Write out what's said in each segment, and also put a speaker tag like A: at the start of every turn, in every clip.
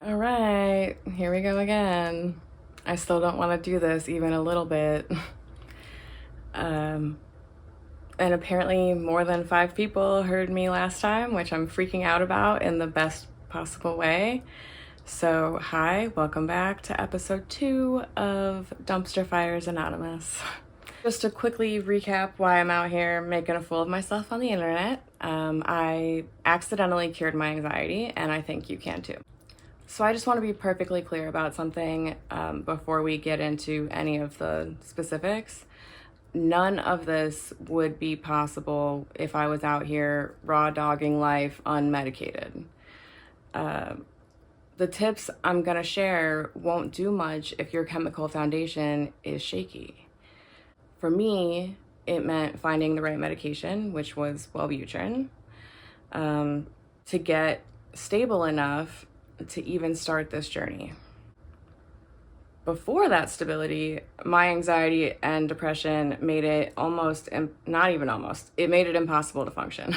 A: All right, here we go again. I still don't want to do this even a little bit. And apparently more than 5 people heard me last time, which I'm freaking out about in the best possible way. So hi, welcome back to episode 2 of Dumpster Fires Anonymous. Just to quickly recap why I'm out here making a fool of myself on the internet. I accidentally cured my anxiety, and I think you can too. So I just want to be perfectly clear about something before we get into any of the specifics. None of this would be possible if I was out here raw dogging life unmedicated. The tips I'm going to share won't do much if your chemical foundation is shaky. For me, it meant finding the right medication, which was Wellbutrin, to get stable enough to even start this journey. Before that stability, my anxiety and depression made it it made it impossible to function.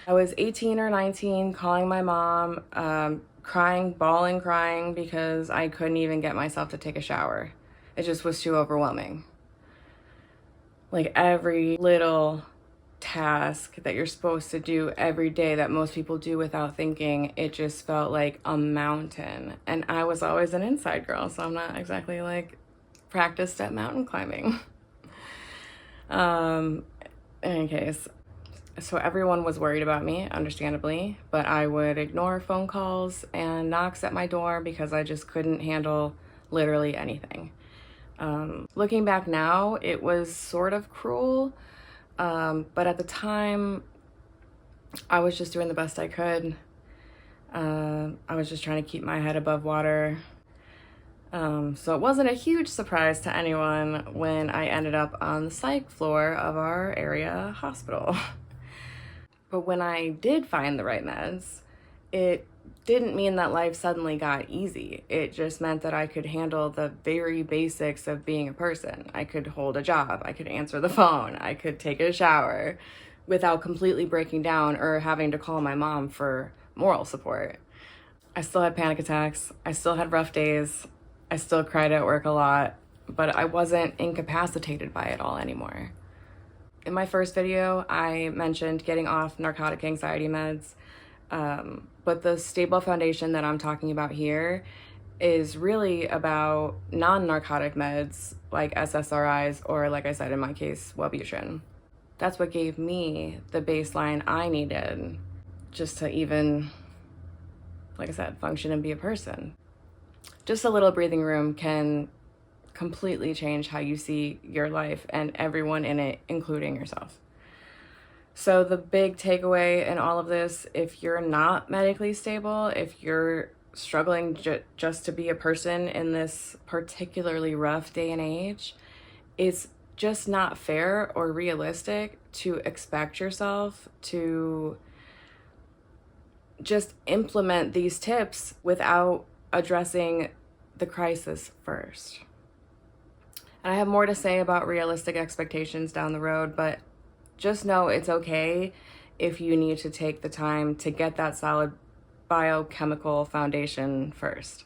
A: I was 18 or 19, calling my mom, bawling, crying because I couldn't even get myself to take a shower. It just was too overwhelming. Like every little task that you're supposed to do every day that most people do without thinking, it just felt like a mountain. And I was always an inside girl, so I'm not exactly like practiced at mountain climbing. In any case, so everyone was worried about me, understandably, but I would ignore phone calls and knocks at my door because I just couldn't handle literally anything. Looking back now, it was sort of cruel. But at the time, I was just doing the best I could. I was just trying to keep my head above water. So it wasn't a huge surprise to anyone when I ended up on the psych floor of our area hospital. But when I did find the right meds, it didn't mean that life suddenly got easy. It just meant that I could handle the very basics of being a person. I could hold a job, I could answer the phone, I could take a shower without completely breaking down or having to call my mom for moral support. I still had panic attacks, I still had rough days, I still cried at work a lot, but I wasn't incapacitated by it all anymore. In my first video, I mentioned getting off narcotic anxiety meds. But the stable foundation that I'm talking about here is really about non-narcotic meds like SSRIs or, like I said in my case, Wellbutrin. That's what gave me the baseline I needed just to even, like I said, function and be a person. Just a little breathing room can completely change how you see your life and everyone in it, including yourself. So the big takeaway in all of this, if you're not medically stable, if you're struggling just to be a person in this particularly rough day and age, it's just not fair or realistic to expect yourself to just implement these tips without addressing the crisis first. And I have more to say about realistic expectations down the road, but just know it's okay if you need to take the time to get that solid biochemical foundation first.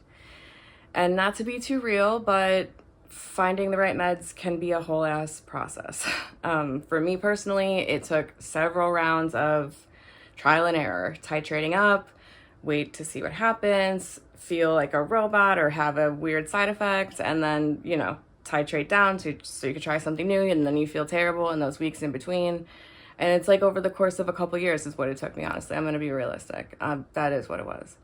A: And not to be too real, but finding the right meds can be a whole ass process. For me personally, it took several rounds of trial and error, titrating up, wait to see what happens, feel like a robot or have a weird side effect, and then, titrate down so you could try something new, and then you feel terrible in those weeks in between. And it's like over the course of a couple years is what it took me, honestly. I'm going to be realistic. That is what it was.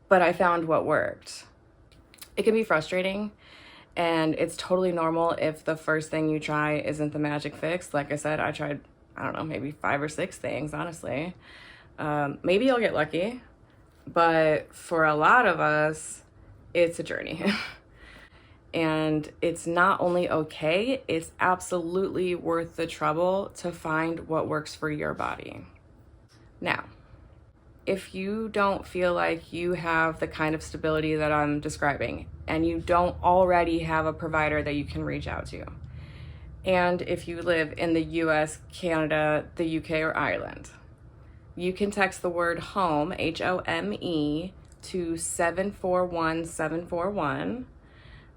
A: But I found what worked. It can be frustrating, and it's totally normal if the first thing you try isn't the magic fix. Like I said, I tried, I don't know, maybe 5 or 6 things, honestly. Maybe you'll get lucky, but for a lot of us, it's a journey. And it's not only okay, it's absolutely worth the trouble to find what works for your body. Now, if you don't feel like you have the kind of stability that I'm describing, and you don't already have a provider that you can reach out to, and if you live in the US, Canada, the UK, or Ireland, you can text the word HOME, HOME, to 741-741,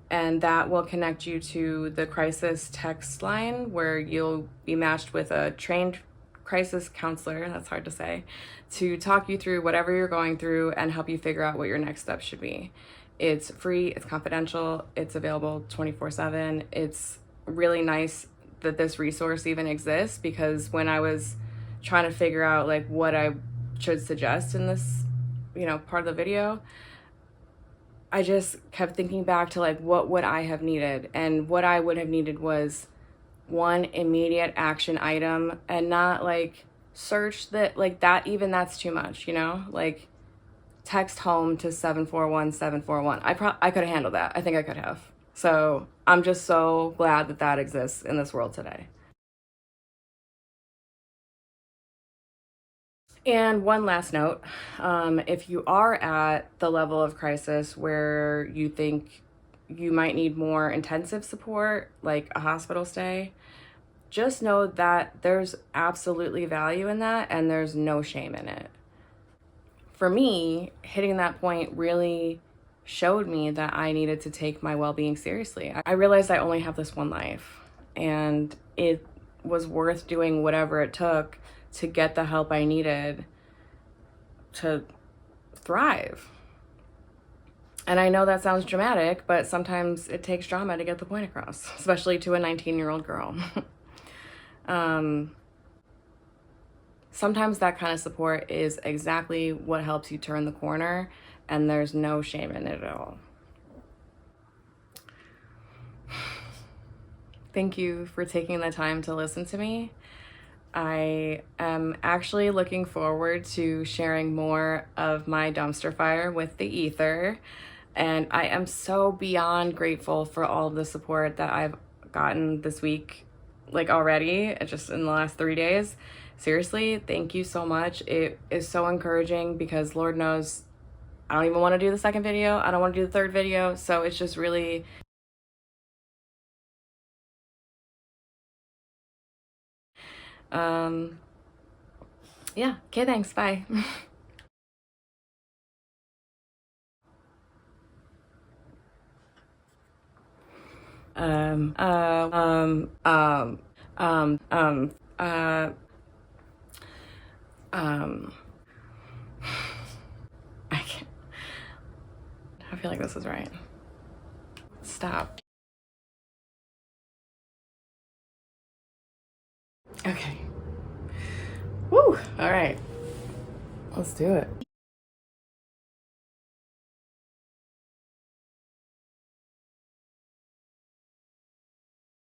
A: and that will connect you to the crisis text line where you'll be matched with a trained crisis counselor, that's hard to say, to talk you through whatever you're going through and help you figure out what your next steps should be. It's free, it's confidential, it's available 24/7. It's really nice that this resource even exists, because when I was trying to figure out like what I should suggest in this, part of the video, I just kept thinking back to like what would I have needed, and what I would have needed was one immediate action item, and not like search that, like that, even that's too much, like text home to 741-741. I could have handled that. I think I could have. So I'm just so glad that that exists in this world today. And one last note, if you are at the level of crisis where you think you might need more intensive support, like a hospital stay, just know that there's absolutely value in that, and there's no shame in it. For me, hitting that point really showed me that I needed to take my well-being seriously. I realized I only have this one life, and it was worth doing whatever it took to get the help I needed to thrive. And I know that sounds dramatic, but sometimes it takes drama to get the point across, especially to a 19-year-old girl. Sometimes that kind of support is exactly what helps you turn the corner, and there's no shame in it at all. Thank you for taking the time to listen to me. I am actually looking forward to sharing more of my dumpster fire with the ether, and I am so beyond grateful for all the support that I've gotten this week, like already, just in the last 3 days. Seriously, thank you so much. It is so encouraging, because Lord knows I don't even want to do the second video. I don't want to do the third video. So it's just really, yeah. Okay, thanks. Bye. um, um, um, um, um, uh, um, I can't, I feel like this is right. Stop. Okay. Woo. All right. Let's do it.